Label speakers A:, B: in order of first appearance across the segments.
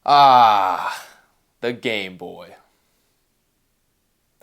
A: Ah, the Game Boy.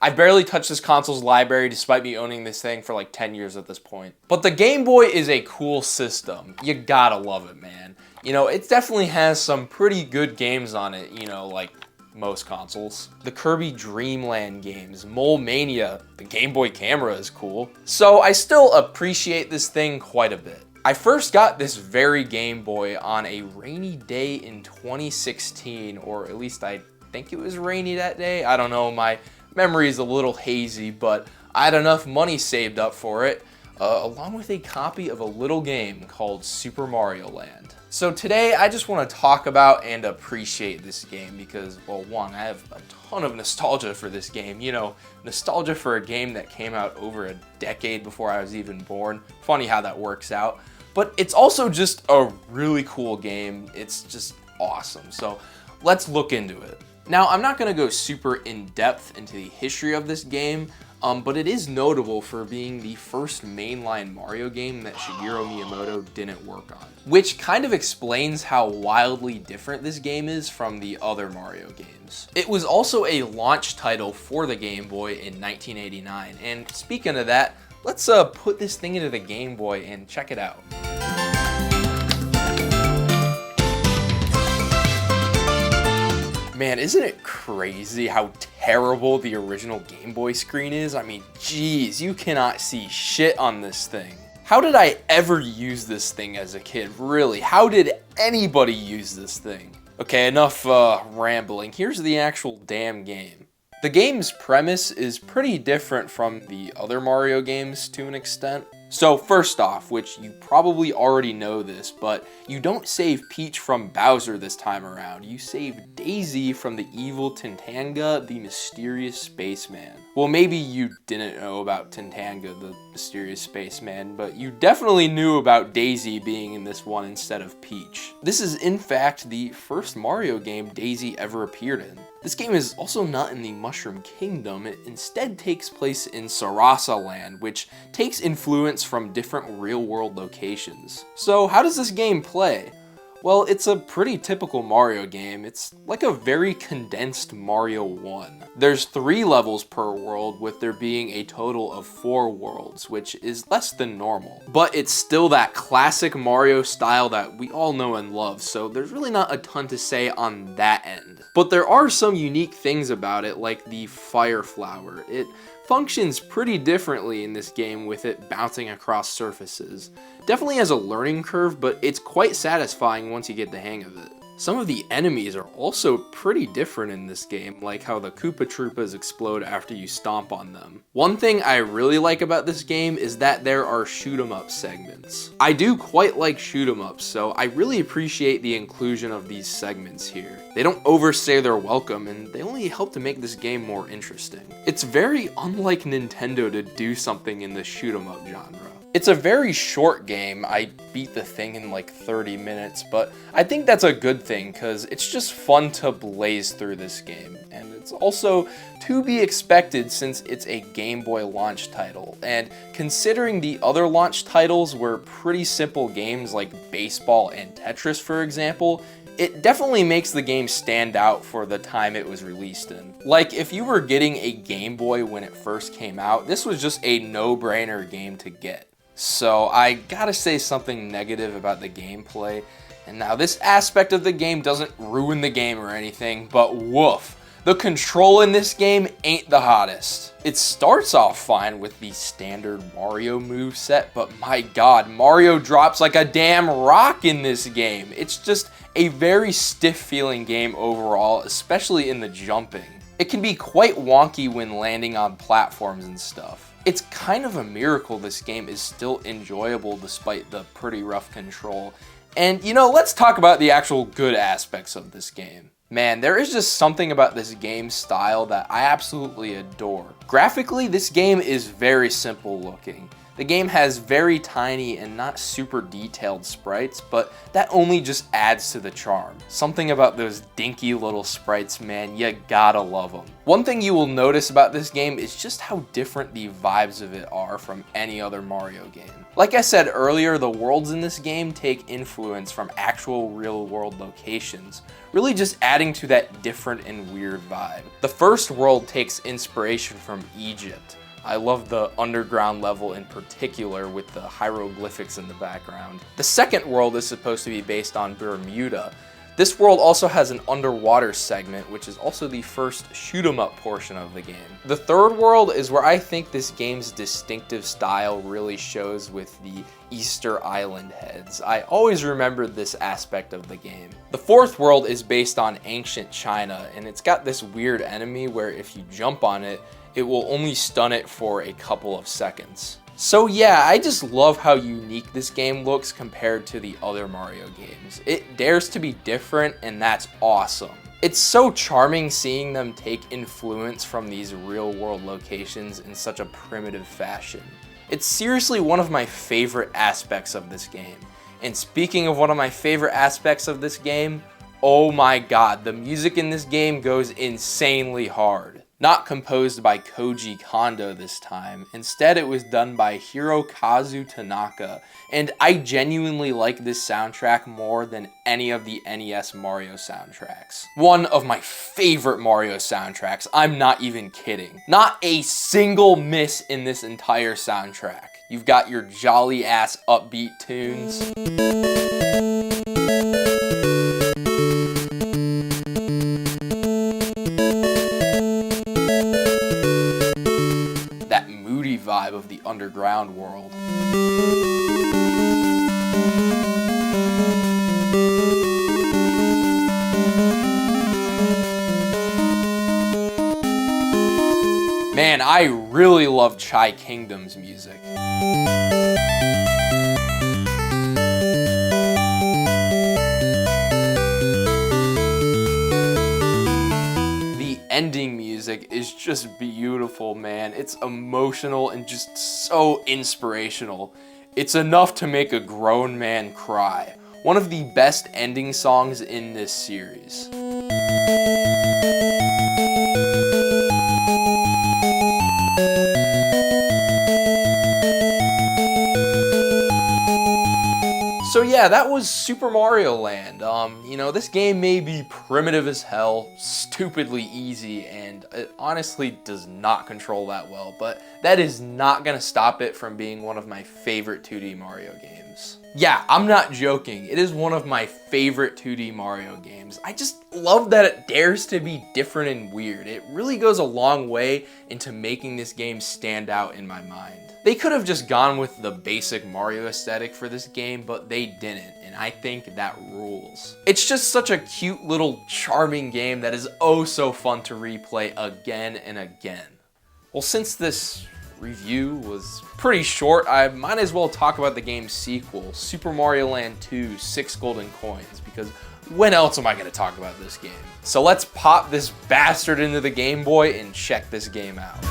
A: I barely touched this console's library despite me owning this thing for like 10 years at this point. But the Game Boy is a cool system. You gotta love it, man. You know, it definitely has some pretty good games on it, you know, like most consoles. The Kirby Dream Land games, Mole Mania, the Game Boy camera is cool. So I still appreciate this thing quite a bit. I first got this very Game Boy on a rainy day in 2016, or at least I think it was rainy that day. I don't know, my memory is a little hazy, but I had enough money saved up for it, along with a copy of a little game called Super Mario Land. So today I just want to talk about and appreciate this game because, well, one, I have a ton of nostalgia for this game. You know, nostalgia for a game that came out over a decade before I was even born. Funny how that works out. But it's also just a really cool game. It's just awesome. So let's look into it. Now, I'm not going to go super in-depth into the history of this game, but it is notable for being the first mainline Mario game that Shigeru Miyamoto didn't work on, which kind of explains how wildly different this game is from the other Mario games. It was also a launch title for the Game Boy in 1989, and speaking of that, let's put this thing into the Game Boy and check it out. Man, isn't it crazy how terrible the original Game Boy screen is? I mean, geez, you cannot see shit on this thing. How did I ever use this thing as a kid? Really, how did anybody use this thing? Okay, enough rambling. Here's the actual damn game. The game's premise is pretty different from the other Mario games to an extent. So first off, which you probably already know this, but you don't save Peach from Bowser this time around. You save Daisy from the evil Tintanga, the mysterious spaceman. Well, maybe you didn't know about Tintanga, the mysterious spaceman, but you definitely knew about Daisy being in this one instead of Peach. This is in fact the first Mario game Daisy ever appeared in. This game is also not in the Mushroom Kingdom. It instead takes place in Sarasa Land, which takes influence from different real-world locations. So how does this game play? Well, it's a pretty typical Mario game. It's like a very condensed Mario 1. There's 3 levels per world, with there being a total of 4 worlds, which is less than normal. But it's still that classic Mario style that we all know and love, so there's really not a ton to say on that end. But there are some unique things about it, like the Fire Flower. It functions pretty differently in this game with it bouncing across surfaces. Definitely has a learning curve, but it's quite satisfying once you get the hang of it. Some of the enemies are also pretty different in this game, like how the Koopa Troopas explode after you stomp on them. One thing I really like about this game is that there are shoot-'em-up segments. I do quite like shoot-'em-ups, so I really appreciate the inclusion of these segments here. They don't overstay their welcome, and they only help to make this game more interesting. It's very unlike Nintendo to do something in the shoot-'em-up genre. It's a very short game. I beat the thing in like 30 minutes, but I think that's a good thing because it's just fun to blaze through this game. And it's also to be expected since it's a Game Boy launch title. And considering the other launch titles were pretty simple games like Baseball and Tetris, for example, it definitely makes the game stand out for the time it was released in. Like, if you were getting a Game Boy when it first came out, this was just a no-brainer game to get. So I gotta say something negative about the gameplay, and now this aspect of the game doesn't ruin the game or anything, but woof, the control in this game ain't the hottest. It starts off fine with the standard Mario moveset, but my god, Mario drops like a damn rock in this game. It's just a very stiff feeling game overall, especially in the jumping. It can be quite wonky when landing on platforms and stuff. It's kind of a miracle this game is still enjoyable despite the pretty rough control. And you know, let's talk about the actual good aspects of this game. Man, there is just something about this game style that I absolutely adore. Graphically, this game is very simple looking. The game has very tiny and not super detailed sprites, but that only just adds to the charm. Something about those dinky little sprites, man, you gotta love them. One thing you will notice about this game is just how different the vibes of it are from any other Mario game. Like I said earlier, the worlds in this game take influence from actual real-world locations, really just adding to that different and weird vibe. The first world takes inspiration from Egypt. I love the underground level in particular with the hieroglyphics in the background. The second world is supposed to be based on Bermuda. This world also has an underwater segment, which is also the first shoot-'em-up portion of the game. The third world is where I think this game's distinctive style really shows with the Easter Island heads. I always remembered this aspect of the game. The fourth world is based on ancient China, and it's got this weird enemy where if you jump on it, it will only stun it for a couple of seconds. So yeah, I just love how unique this game looks compared to the other Mario games. It dares to be different, and that's awesome. It's so charming seeing them take influence from these real-world locations in such a primitive fashion. It's seriously one of my favorite aspects of this game. And speaking of one of my favorite aspects of this game, oh my god, the music in this game goes insanely hard. Not composed by Koji Kondo this time. Instead, it was done by Hirokazu Tanaka, and I genuinely like this soundtrack more than any of the NES Mario soundtracks. One of my favorite Mario soundtracks, I'm not even kidding. Not a single miss in this entire soundtrack. You've got your jolly ass upbeat tunes. Vibe of the underground world. Man, I really love Chai Kingdom's music. Ending music is just beautiful, man. It's emotional and just so inspirational. It's enough to make a grown man cry. One of the best ending songs in this series. So yeah, that was Super Mario Land. You know, this game may be primitive as hell, stupidly easy, and it honestly does not control that well, but that is not gonna stop it from being one of my favorite 2D Mario games. Yeah, I'm not joking. It is one of my favorite 2D Mario games. I just love that it dares to be different and weird. It really goes a long way into making this game stand out in my mind. They could have just gone with the basic Mario aesthetic for this game, but they didn't, and I think that rules. It's just such a cute little charming game that is oh so fun to replay again and again. Well, since this review was pretty short, I might as well talk about the game's sequel, Super Mario Land 2 6 Golden Coins, because when else am I going to talk about this game? So let's pop this bastard into the Game Boy and check this game out.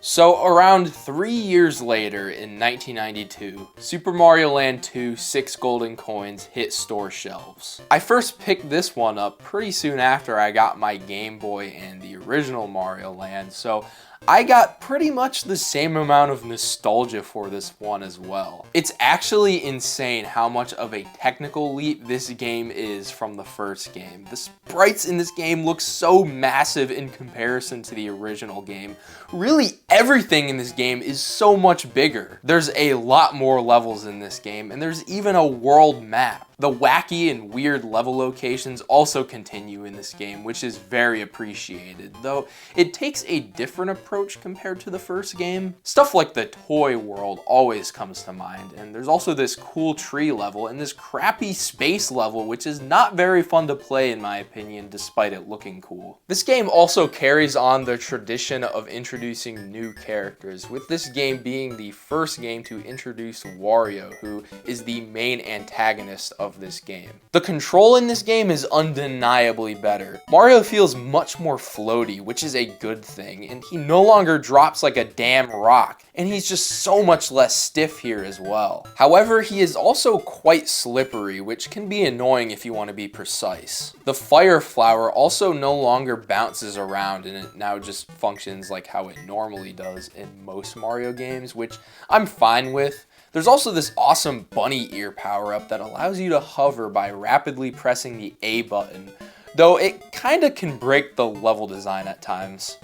A: So around 3 years later, in 1992, Super Mario Land 2 6 Golden Coins hit store shelves. I first picked this one up pretty soon after I got my Game Boy and the original Mario Land, so I got pretty much the same amount of nostalgia for this one as well. It's actually insane how much of a technical leap this game is from the first game. The sprites in this game look so massive in comparison to the original game. Really, everything in this game is so much bigger. There's a lot more levels in this game, and there's even a world map. The wacky and weird level locations also continue in this game, which is very appreciated, though it takes a different approach compared to the first game. Stuff like the toy world always comes to mind, and there's also this cool tree level and this crappy space level, which is not very fun to play in my opinion, despite it looking cool. This game also carries on the tradition of introducing new characters, with this game being the first game to introduce Wario, who is the main antagonist of of this game. The control in this game is undeniably better. Mario feels much more floaty, which is a good thing, and he no longer drops like a damn rock, and he's just so much less stiff here as well. However, he is also quite slippery, which can be annoying if you want to be precise. The fire flower also no longer bounces around, and it now just functions like how it normally does in most Mario games, which I'm fine with. There's also this awesome bunny ear power-up that allows you to hover by rapidly pressing the A button, though it kinda can break the level design at times.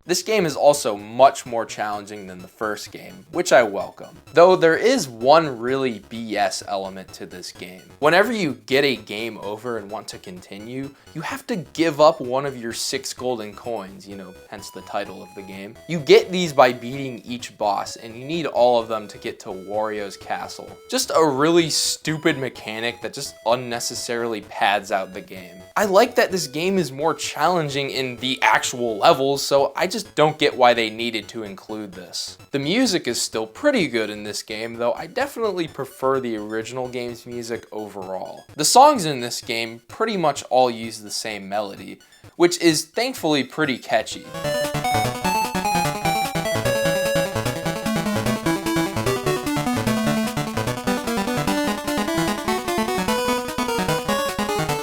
A: This game is also much more challenging than the first game, which I welcome. Though there is one really BS element to this game. Whenever you get a game over and want to continue, you have to give up one of your 6 golden coins, hence the title of the game. You get these by beating each boss, and you need all of them to get to Wario's castle. Just a really stupid mechanic that just unnecessarily pads out the game. I like that this game is more challenging in the actual levels, so I just don't get why they needed to include this. The music is still pretty good in this game, though I definitely prefer the original game's music overall. The songs in this game pretty much all use the same melody, which is thankfully pretty catchy.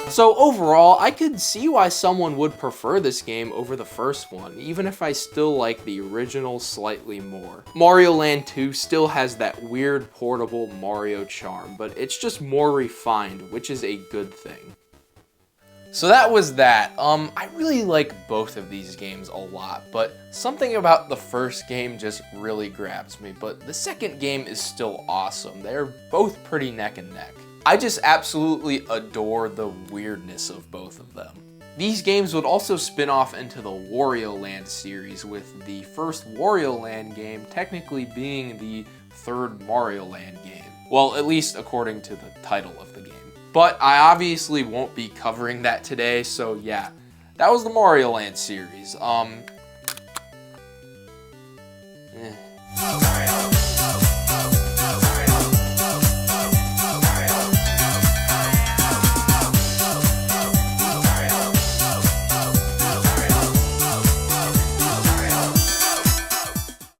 A: So overall, I could see why someone would prefer this game over the first one, even if I still like the original slightly more. Mario Land 2 still has that weird portable Mario charm, but it's just more refined, which is a good thing. So that was that. I really like both of these games a lot, but something about the first game just really grabs me, but the second game is still awesome. They're both pretty neck and neck. I just absolutely adore the weirdness of both of them. These games would also spin off into the Wario Land series, with the first Wario Land game technically being the third Mario Land game. Well, at least according to the title of the game. But I obviously won't be covering that today, so yeah, that was the Mario Land series.